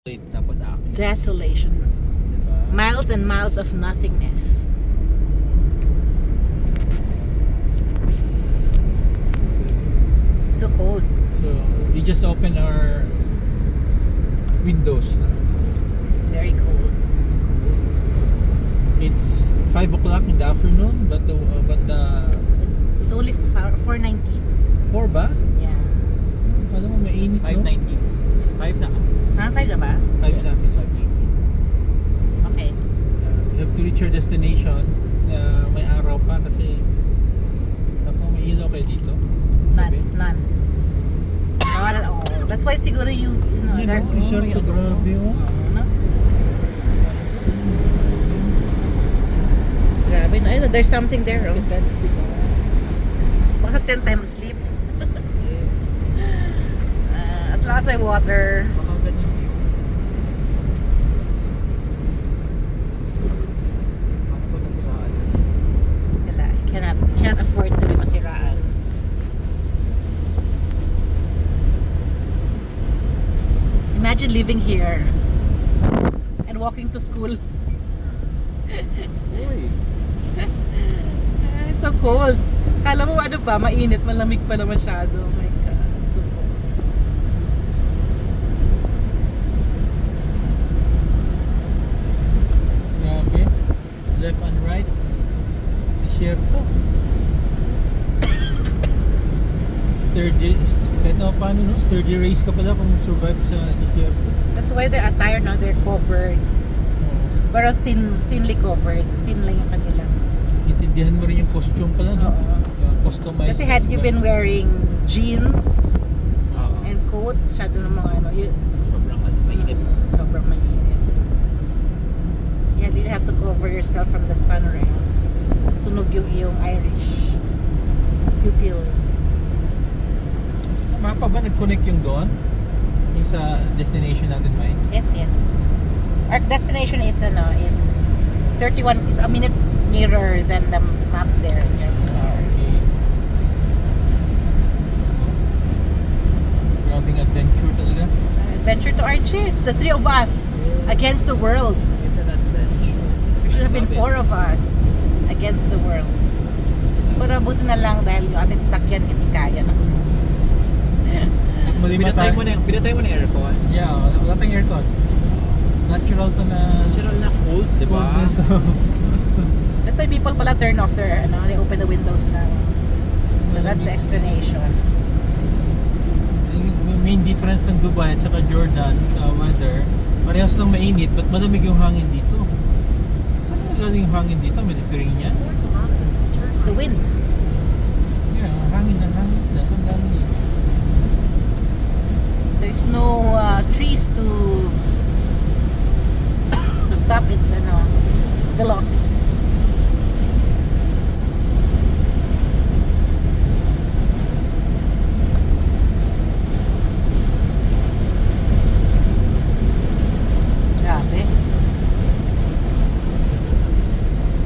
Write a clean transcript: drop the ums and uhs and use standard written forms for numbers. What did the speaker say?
Tapos active. Desolation. Diba? Miles and miles of nothingness. So cold. So, we just open our windows. It's very cold. It's 5 o'clock in the afternoon, but the It's only 4:19. 4 ba? Yeah. Alam mo, mainit, no? 5:19. 5 na. 5 na ba? 5 sa akin. 5:19. Okay. You have to reach your destination. May araw pa kasi may ilaw kayo dito. None. None. Not at all. That's why siguro you know, Yan, they're... no? Resort to grabe, oh. No? Grabe, no? Ayun, there's something there, oh. Baka 10 times sleep. As long as I water. Baka ganyan yung paano ko nasiraan? Wala, can't afford to be masiraan. Imagine living here and walking to school. Uy! It's so cold. Akala mo ano ba, mainit, malamig pala masyado. Oh my God, so cold. Grabe. Left and right. Desierto. Kahit na paano, no? Sturdy race ka pala kung survive sa desierto. That's why their attire now, they're covered. Pero thinly covered. Thin lang yung kanilang. Intindihan mo rin yung costume pala, no? Oo. Customized. Kasi had you been wearing jeans Oo. and coat, masyado ng mga ano, Sobrang mainit. sobrang mainit. Yeah, you have to cover yourself from the sun rays. Sunog yung iyong Irish pupil. Sa mapa ba nag-connect yung doon? Yung sa destination natin, Mike? Yes, yes. Our destination is 31, is a minute nearer than the map there. Okay. Grabing adventure talaga. Adventure to Arches, the three of us against the world. It's an adventure. There should have been 4 of us against the world. Pero buti na lang dahil yung ating sasakyan hindi kaya na. Pinatay mo na yung aircon. Yeah, wala tayong aircon. Natural to na Natural na cold, di ba? coldness. That's why people pala turn off their, they open the windows now. So that's the explanation. Yung main difference ng Dubai at saka Jordan sa weather, parehas lang mainit, but malamig yung hangin dito. Saan galing yung hangin dito? Mediterranean? It's the wind. Yeah, hangin na. Saan galing yun? There's no trees to stop its velocity.